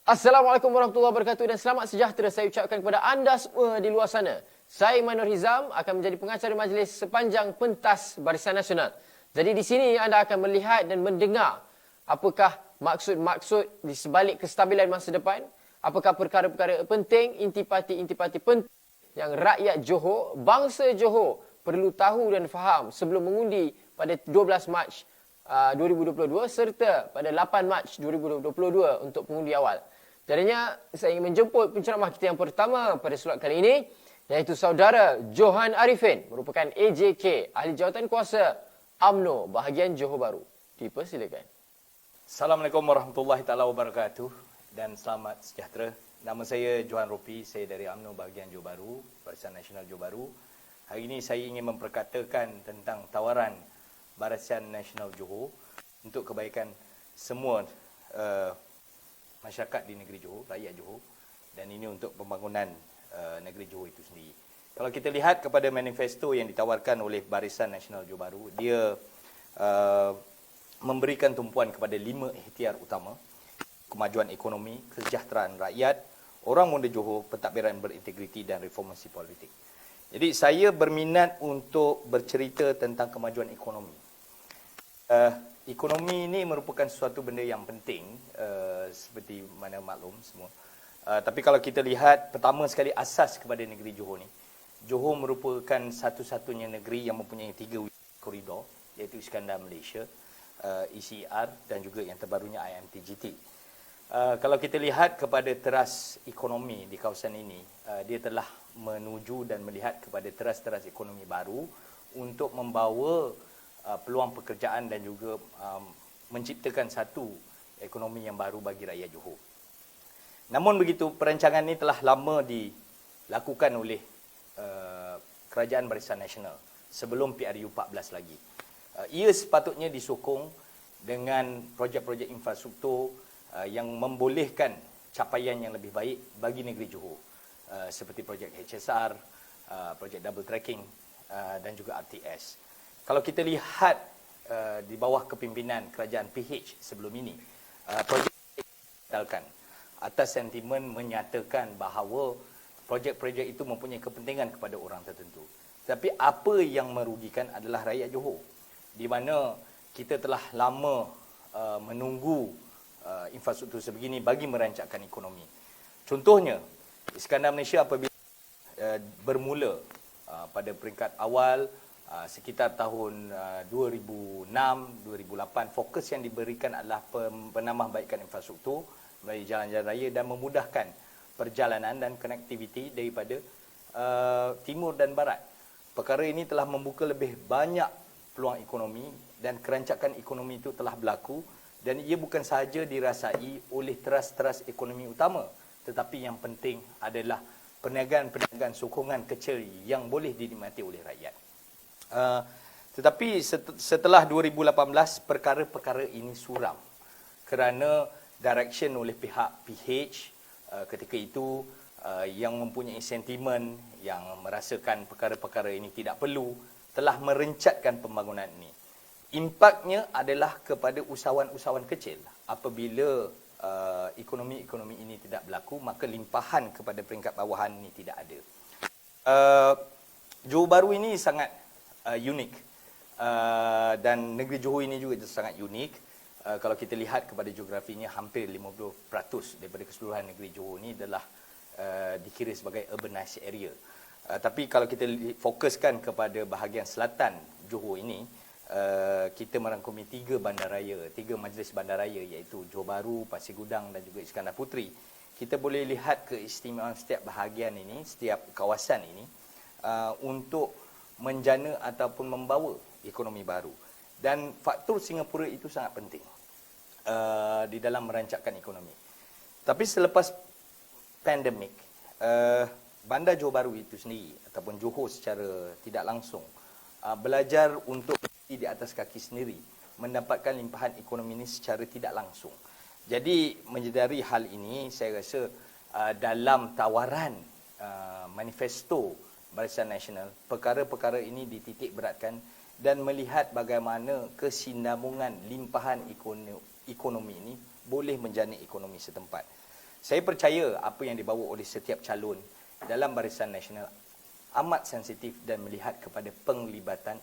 Assalamualaikum warahmatullahi wabarakatuh dan selamat sejahtera saya ucapkan kepada anda semua di luar sana. Saya Manur Hizam akan menjadi pengacara majlis sepanjang pentas Barisan Nasional. Jadi di sini anda akan melihat dan mendengar apakah maksud-maksud di sebalik kestabilan masa depan, apakah perkara-perkara penting, intipati-intipati penting yang rakyat Johor, bangsa Johor perlu tahu dan faham sebelum mengundi pada 12 Mac 2022 serta pada 8 Mac 2022 untuk pengundi awal. Jadinya saya ingin menjemput penceramah kita yang pertama pada slot kali ini, iaitu saudara Johan Arifin, merupakan AJK, Ahli Jawatan Kuasa UMNO bahagian Johor Bahru. Dipersilakan. Assalamualaikum warahmatullahi taala wabarakatuh dan selamat sejahtera. Nama saya Johan Ropi, saya dari UMNO bahagian Johor Bahru, Barisan Nasional Johor Bahru. Hari ini saya ingin memperkatakan tentang tawaran Barisan Nasional Johor untuk kebaikan semua masyarakat di negeri Johor, rakyat Johor, dan ini untuk pembangunan negeri Johor itu sendiri. Kalau kita lihat kepada manifesto yang ditawarkan oleh Barisan Nasional Johor Bahru, dia memberikan tumpuan kepada 5 ikhtiar utama: kemajuan ekonomi, kesejahteraan rakyat, orang muda Johor, pentadbiran berintegriti dan reformasi politik. Jadi saya berminat untuk bercerita tentang kemajuan ekonomi. Ekonomi ini merupakan sesuatu benda yang penting, seperti mana maklum semua. Tapi kalau kita lihat, pertama sekali asas kepada negeri Johor ni, Johor merupakan satu-satunya negeri yang mempunyai 3 koridor, iaitu Iskandar Malaysia, ECR dan juga yang terbarunya IMTGT. Kalau kita lihat kepada teras ekonomi di kawasan ini, dia telah menuju dan melihat kepada teras-teras ekonomi baru untuk membawa peluang pekerjaan dan juga menciptakan satu ekonomi yang baru bagi rakyat Johor. Namun begitu, perancangan ini telah lama dilakukan oleh Kerajaan Barisan Nasional sebelum PRU 14 lagi. Ia sepatutnya disokong dengan projek-projek infrastruktur yang membolehkan capaian yang lebih baik bagi negeri Johor, seperti projek HSR, projek double tracking dan juga RTS. Kalau kita lihat di bawah kepimpinan kerajaan PH sebelum ini, projek didalkan atas sentimen menyatakan bahawa projek-projek itu mempunyai kepentingan kepada orang tertentu. Tapi apa yang merugikan adalah rakyat Johor, di mana kita telah lama menunggu infrastruktur sebegini bagi merancangkan ekonomi. Contohnya, Iskandar Malaysia apabila bermula pada peringkat awal sekitar tahun 2006-2008, fokus yang diberikan adalah penambahbaikan infrastruktur melalui jalan-jalan raya dan memudahkan perjalanan dan konektiviti daripada timur dan barat. Perkara ini telah membuka lebih banyak peluang ekonomi dan kerancakan ekonomi itu telah berlaku, dan ia bukan sahaja dirasai oleh teras-teras ekonomi utama, tetapi yang penting adalah perniagaan-perniagaan sokongan kecil yang boleh dinikmati oleh rakyat. Tetapi setelah 2018, perkara-perkara ini suram kerana direction oleh pihak PH ketika itu yang mempunyai sentimen yang merasakan perkara-perkara ini tidak perlu, telah merencatkan pembangunan ini. Impaknya adalah kepada usahawan-usahawan kecil. Apabila ekonomi-ekonomi ini tidak berlaku, maka limpahan kepada peringkat bawahan ini tidak ada. Johor Bahru ini sangat unik, dan negeri Johor ini juga sangat unik. Kalau kita lihat kepada geografinya, hampir 50% daripada keseluruhan negeri Johor ini adalah dikira sebagai urbanized area. Tapi kalau kita fokuskan kepada bahagian selatan Johor ini, kita merangkumi 3 bandaraya, 3 majlis bandaraya, iaitu Johor Bahru, Pasir Gudang dan juga Iskandar Puteri. Kita boleh lihat keistimewaan setiap bahagian ini, setiap kawasan ini, untuk menjana ataupun membawa ekonomi baru. Dan faktor Singapura itu sangat penting di dalam merancangkan ekonomi. Tapi selepas pandemik, bandar Johor Bahru itu sendiri ataupun Johor secara tidak langsung belajar untuk di atas kaki sendiri, mendapatkan limpahan ekonomi ini secara tidak langsung. Jadi menyedari hal ini, saya rasa dalam tawaran manifesto Barisan Nasional, perkara-perkara ini dititik beratkan dan melihat bagaimana kesinambungan limpahan ekonomi ini boleh menjana ekonomi setempat. Saya percaya apa yang dibawa oleh setiap calon dalam Barisan Nasional amat sensitif dan melihat kepada penglibatan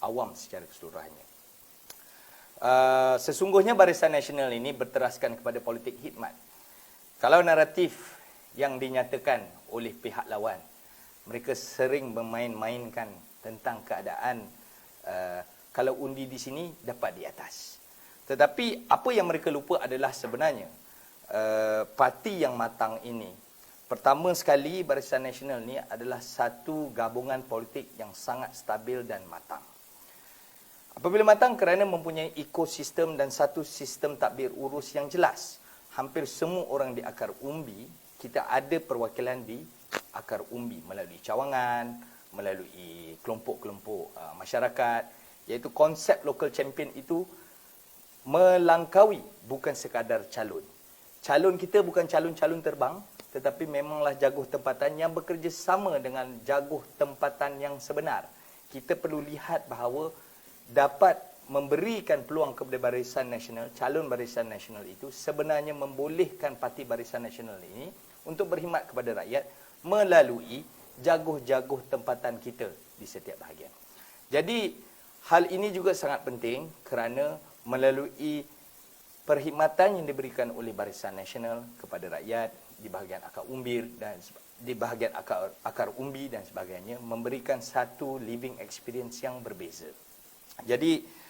awam secara keseluruhannya. Sesungguhnya Barisan Nasional ini berteraskan kepada politik khidmat. Kalau naratif yang dinyatakan oleh pihak lawan, mereka sering bermain-mainkan tentang keadaan kalau undi di sini dapat di atas. Tetapi apa yang mereka lupa adalah sebenarnya parti yang matang ini, pertama sekali Barisan Nasional ni adalah satu gabungan politik yang sangat stabil dan matang. Apabila matang kerana mempunyai ekosistem dan satu sistem tadbir urus yang jelas. Hampir semua orang di akar umbi, kita ada perwakilan di akar umbi melalui cawangan, melalui kelompok-kelompok masyarakat, iaitu konsep local champion itu melangkaui bukan sekadar calon. Calon kita bukan calon-calon terbang, tetapi memanglah jaguh tempatan yang bekerja sama dengan jaguh tempatan yang sebenar. Kita perlu lihat bahawa dapat memberikan peluang kepada Barisan Nasional, calon Barisan Nasional itu sebenarnya membolehkan parti Barisan Nasional ini untuk berkhidmat kepada rakyat melalui jaguh-jaguh tempatan kita di setiap bahagian. Jadi, hal ini juga sangat penting kerana melalui perkhidmatan yang diberikan oleh Barisan Nasional kepada rakyat di bahagian akar umbir dan di bahagian akar umbi dan sebagainya memberikan satu living experience yang berbeza. Jadi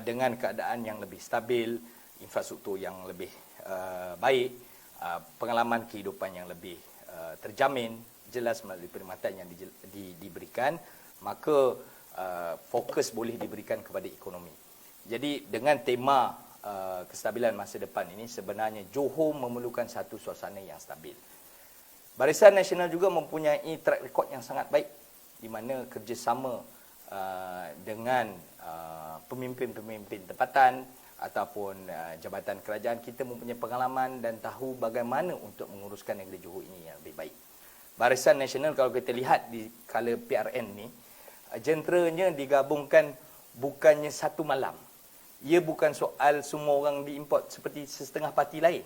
dengan keadaan yang lebih stabil, infrastruktur yang lebih baik, pengalaman kehidupan yang lebih terjamin, jelas melalui perkhidmatan yang diberikan, maka fokus boleh diberikan kepada ekonomi. Jadi dengan tema kestabilan masa depan ini, sebenarnya Johor memerlukan satu suasana yang stabil. Barisan Nasional juga mempunyai track record yang sangat baik di mana kerjasama dengan pemimpin-pemimpin tempatan ataupun jabatan kerajaan, kita mempunyai pengalaman dan tahu bagaimana untuk menguruskan negeri Johor ini yang lebih baik. Barisan Nasional kalau kita lihat di kala PRN ni, jenteranya digabungkan bukannya satu malam. Ia bukan soal semua orang diimport seperti setengah parti lain.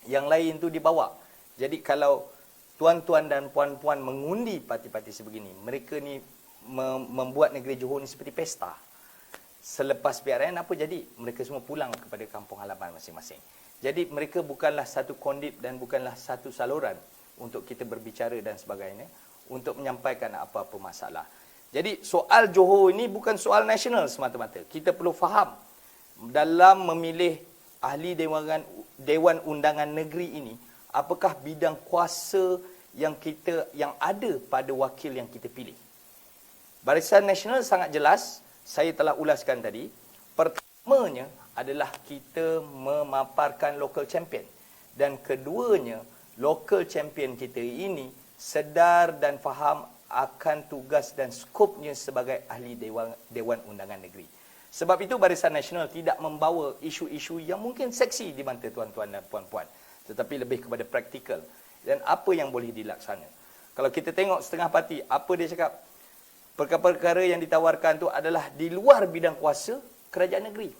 Yang lain tu dibawa. Jadi kalau tuan-tuan dan puan-puan mengundi parti-parti sebegini, mereka ni membuat negeri Johor ni seperti pesta. Selepas PRN apa jadi? Mereka semua pulang kepada kampung halaman masing-masing. Jadi mereka bukanlah satu kondip dan bukanlah satu saluran untuk kita berbicara dan sebagainya, untuk menyampaikan apa-apa masalah. Jadi soal Johor ini bukan soal nasional semata-mata. Kita perlu faham dalam memilih ahli Dewan Undangan Negeri ini, apakah bidang kuasa yang ada pada wakil yang kita pilih. Barisan Nasional sangat jelas, saya telah ulaskan tadi. Pertamanya adalah kita memaparkan local champion. Dan keduanya, local champion kita ini sedar dan faham akan tugas dan skopnya sebagai ahli Dewan Undangan Negeri. Sebab itu Barisan Nasional tidak membawa isu-isu yang mungkin seksi di mata tuan-tuan dan puan-puan, tetapi lebih kepada praktikal dan apa yang boleh dilaksana. Kalau kita tengok setengah parti, apa dia cakap? Perkara-perkara yang ditawarkan itu adalah di luar bidang kuasa kerajaan negeri.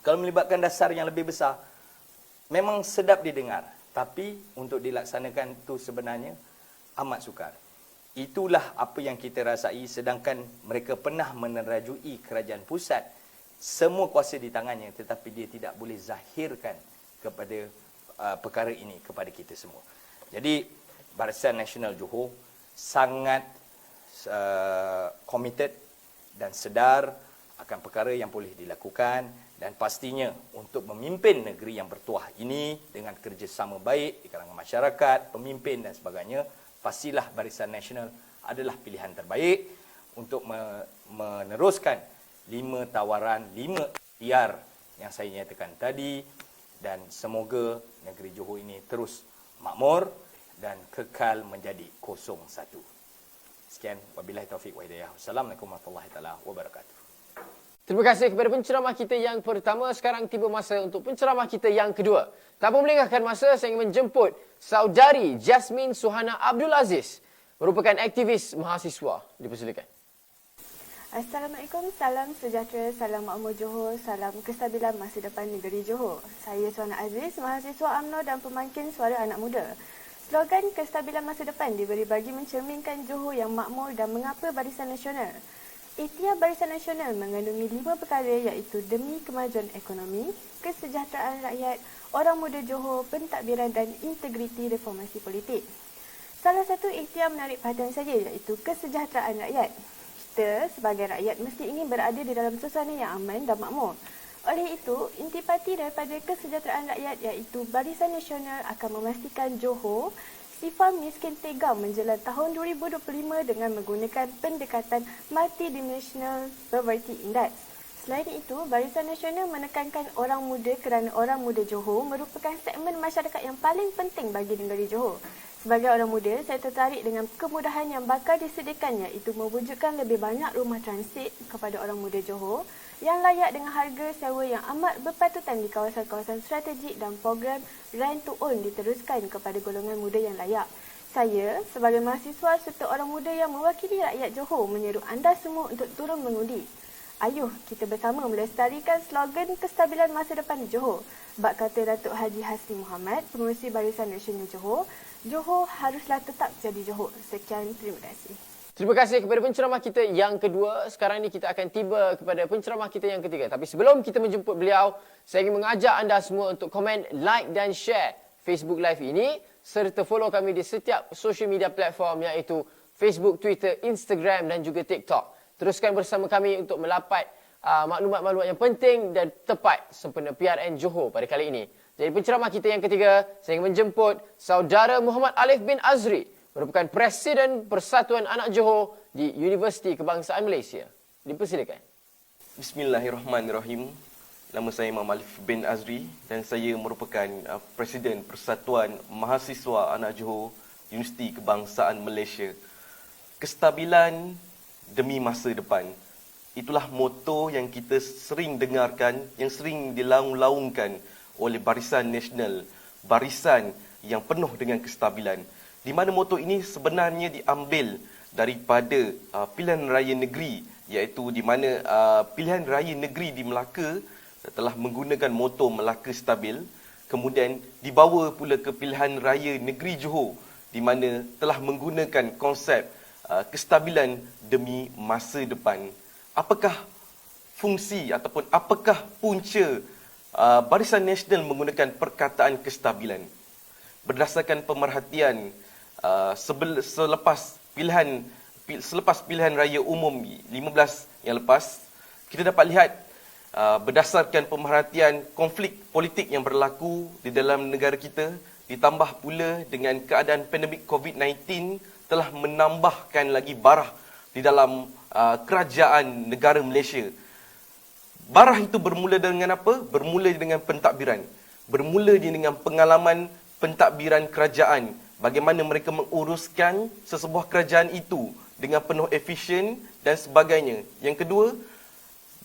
Kalau melibatkan dasar yang lebih besar, memang sedap didengar. Tapi untuk dilaksanakan itu sebenarnya amat sukar. Itulah apa yang kita rasai, sedangkan mereka pernah menerajui kerajaan pusat. Semua kuasa di tangannya, tetapi dia tidak boleh zahirkan kepada perkara ini kepada kita semua. Jadi Barisan Nasional Johor sangat committed dan sedar akan perkara yang boleh dilakukan, dan pastinya untuk memimpin negeri yang bertuah ini dengan kerjasama baik di kalangan masyarakat, pemimpin dan sebagainya, pastilah Barisan Nasional adalah pilihan terbaik untuk meneruskan 5 tawaran, 5 ikhtiar yang saya nyatakan tadi, dan semoga negeri Johor ini terus makmur dan kekal menjadi 01. Sekian, wabillahi taufiq wa hidayah. Wassalamualaikum warahmatullahi wabarakatuh. Terima kasih kepada penceramah kita yang pertama. Sekarang tiba masa untuk penceramah kita yang kedua. Tanpa melengahkan masa, saya ingin menjemput Saudari Jasmine Suhana Abdul Aziz, merupakan aktivis mahasiswa. Dipersilakan. Assalamualaikum, salam sejahtera, salam makmur Johor, salam kestabilan masa depan negeri Johor. Saya Suhana Aziz, mahasiswa UMNO dan pemangkin suara anak muda. Slogan kestabilan masa depan diberi bagi mencerminkan Johor yang makmur dan mengapa Barisan Nasional. Ikhtiar Barisan Nasional mengandungi 5 perkara iaitu demi kemajuan ekonomi, kesejahteraan rakyat, orang muda Johor, pentadbiran dan integriti reformasi politik. Salah satu ikhtiar menarik perhatian saya iaitu kesejahteraan rakyat. Kita sebagai rakyat mesti ingin berada di dalam suasana yang aman dan makmur. Oleh itu, intipati daripada kesejahteraan rakyat iaitu Barisan Nasional akan memastikan Johor sifar miskin tegam menjelang tahun 2025 dengan menggunakan pendekatan multidimensional poverty index. Selain itu, Barisan Nasional menekankan orang muda kerana orang muda Johor merupakan segmen masyarakat yang paling penting bagi negeri Johor. Sebagai orang muda, saya tertarik dengan kemudahan yang bakal disediakan iaitu mewujudkan lebih banyak rumah transit kepada orang muda Johor yang layak dengan harga sewa yang amat berpatutan di kawasan-kawasan strategik dan program rent to own diteruskan kepada golongan muda yang layak. Saya, sebagai mahasiswa serta orang muda yang mewakili rakyat Johor menyeru anda semua untuk turun mengundi. Ayuh, kita bersama melestarikan slogan kestabilan masa depan di Johor. Bak kata Datuk Haji Hasni Mohamad, Pengerusi Barisan Nasional Johor, Johor haruslah tetap jadi Johor. Sekian, terima kasih. Terima kasih kepada penceramah kita yang kedua. Sekarang ni kita akan tiba kepada penceramah kita yang ketiga. Tapi sebelum kita menjemput beliau, saya ingin mengajak anda semua untuk komen, like dan share Facebook Live ini serta follow kami di setiap social media platform iaitu Facebook, Twitter, Instagram dan juga TikTok. Teruskan bersama kami untuk melapat maklumat-maklumat yang penting dan tepat sempena PRN Johor pada kali ini. Jadi penceramah kita yang ketiga, saya ingin menjemput Saudara Muhammad Alif bin Azri, merupakan Presiden Persatuan Anak Johor di Universiti Kebangsaan Malaysia. Dipersilakan. Bismillahirrahmanirrahim. Nama saya Muhammad Alif bin Azri dan saya merupakan Presiden Persatuan Mahasiswa Anak Johor Universiti Kebangsaan Malaysia. Kestabilan demi masa depan. Itulah moto yang kita sering dengarkan, yang sering dilaung-laungkan oleh Barisan Nasional, barisan yang penuh dengan kestabilan. Di mana moto ini sebenarnya diambil daripada pilihan raya negeri, iaitu di mana pilihan raya negeri di Melaka telah menggunakan moto Melaka Stabil, kemudian dibawa pula ke pilihan raya negeri Johor di mana telah menggunakan konsep kestabilan demi masa depan. Apakah fungsi ataupun apakah punca Barisan Nasional menggunakan perkataan kestabilan? Berdasarkan pemerhatian selepas pilihan raya umum 15 yang lepas, kita dapat lihat berdasarkan pemerhatian konflik politik yang berlaku di dalam negara kita, ditambah pula dengan keadaan pandemik COVID-19 telah menambahkan lagi barah di dalam kerajaan negara Malaysia. Barah itu bermula dengan apa? Bermula dengan pentadbiran. Bermula dengan pengalaman pentadbiran kerajaan. Bagaimana mereka menguruskan sesebuah kerajaan itu dengan penuh efisien dan sebagainya. Yang kedua,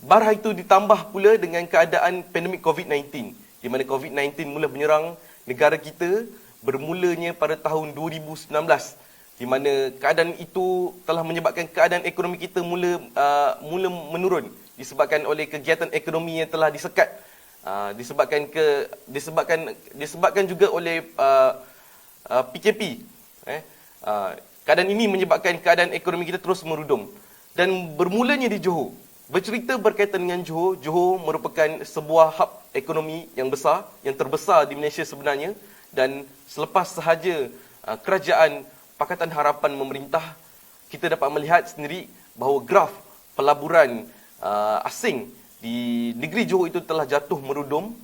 barah itu ditambah pula dengan keadaan pandemik COVID-19. Di mana COVID-19 mula menyerang negara kita bermulanya pada tahun 2019. Di mana keadaan itu telah menyebabkan keadaan ekonomi kita mula menurun disebabkan oleh kegiatan ekonomi yang telah disekat, disebabkan juga oleh PKP. Keadaan ini menyebabkan keadaan ekonomi kita terus merudum dan bermulanya di Johor. Bercerita berkaitan dengan Johor, Johor merupakan sebuah hub ekonomi yang besar, yang terbesar di Malaysia sebenarnya, dan selepas sahaja kerajaan Pakatan Harapan memerintah, kita dapat melihat sendiri bahawa graf pelaburan asing di negeri Johor itu telah jatuh merudum.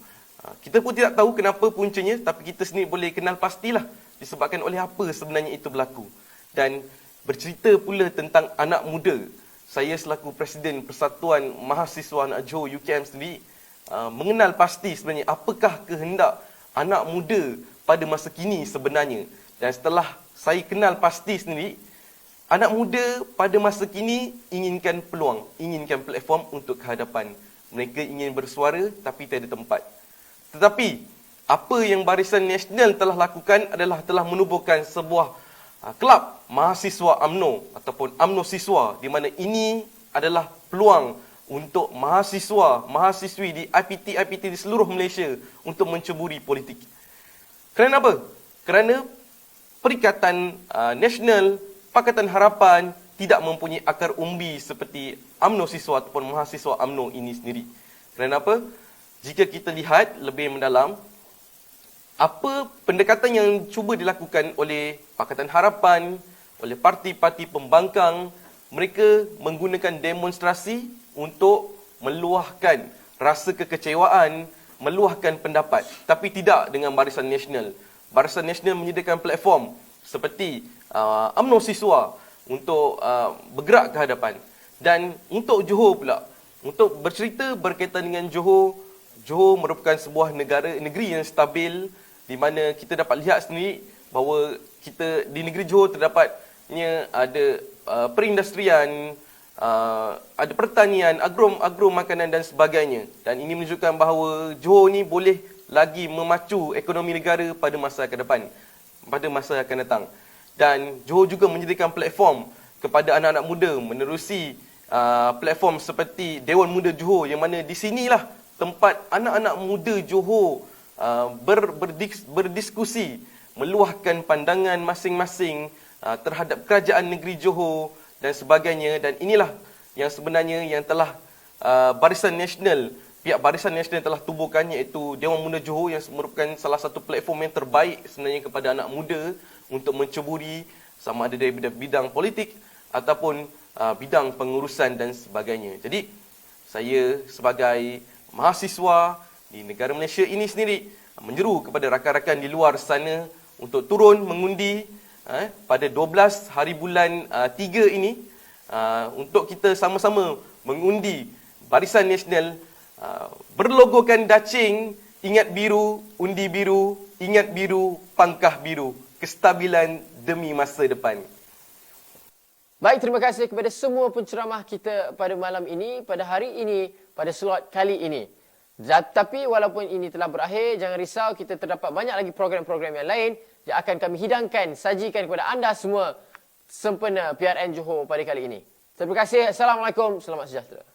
Kita pun tidak tahu kenapa puncanya, tapi kita sendiri boleh kenal pastilah disebabkan oleh apa sebenarnya itu berlaku. Dan bercerita pula tentang anak muda, saya selaku Presiden Persatuan Mahasiswa Anak Johor UKM sendiri mengenal pasti sebenarnya apakah kehendak anak muda pada masa kini sebenarnya. Dan setelah saya kenal pasti sendiri, anak muda pada masa kini inginkan peluang, inginkan platform untuk kehadapan. Mereka ingin bersuara tapi tiada tempat. Tetapi apa yang Barisan Nasional telah lakukan adalah telah menubuhkan sebuah kelab mahasiswa UMNO ataupun UMNO Siswa, di mana ini adalah peluang untuk mahasiswa-mahasiswi di IPT di seluruh Malaysia untuk menceburi politik. Kerana apa? Kerana Perikatan Nasional Pakatan Harapan tidak mempunyai akar umbi seperti UMNO siswa ataupun mahasiswa UMNO ini sendiri. Kerana apa? Jika kita lihat lebih mendalam, apa pendekatan yang cuba dilakukan oleh Pakatan Harapan, oleh parti-parti pembangkang, mereka menggunakan demonstrasi untuk meluahkan rasa kekecewaan, meluahkan pendapat, tapi tidak dengan Barisan Nasional. Barisan Nasional menyediakan platform seperti UMNO siswa untuk bergerak ke hadapan. Dan untuk Johor pula, untuk bercerita berkaitan dengan Johor, Johor merupakan sebuah negeri yang stabil, di mana kita dapat lihat sendiri bahawa kita di negeri Johor terdapatnya ada perindustrian, ada pertanian, agro makanan dan sebagainya. Dan ini menunjukkan bahawa Johor ni boleh lagi memacu ekonomi negara pada masa akan depan, pada masa akan datang. Dan Johor juga menyediakan platform kepada anak-anak muda menerusi platform seperti Dewan Muda Johor, yang mana di sinilah tempat anak-anak muda Johor berdiskusi, meluahkan pandangan masing-masing terhadap kerajaan negeri Johor dan sebagainya. Dan inilah yang sebenarnya yang telah pihak Barisan Nasional telah tubuhkan, iaitu Dewan Muda Johor, yang merupakan salah satu platform yang terbaik sebenarnya kepada anak muda untuk menceburi sama ada dari bidang politik ataupun bidang pengurusan dan sebagainya. Jadi saya sebagai mahasiswa di negara Malaysia ini sendiri menyeru kepada rakan-rakan di luar sana untuk turun mengundi pada 12 hari bulan 3 ini, untuk kita sama-sama mengundi Barisan Nasional berlogokan dacing ingat biru, undi biru, ingat biru, pangkah biru, kestabilan demi masa depan. Baik, terima kasih kepada semua penceramah kita pada malam ini, pada hari ini, pada slot kali ini. Tapi walaupun ini telah berakhir, jangan risau, kita terdapat banyak lagi program-program yang lain yang akan kami hidangkan, sajikan kepada anda semua sempena PRN Johor pada kali ini. Terima kasih. Assalamualaikum. Selamat sejahtera.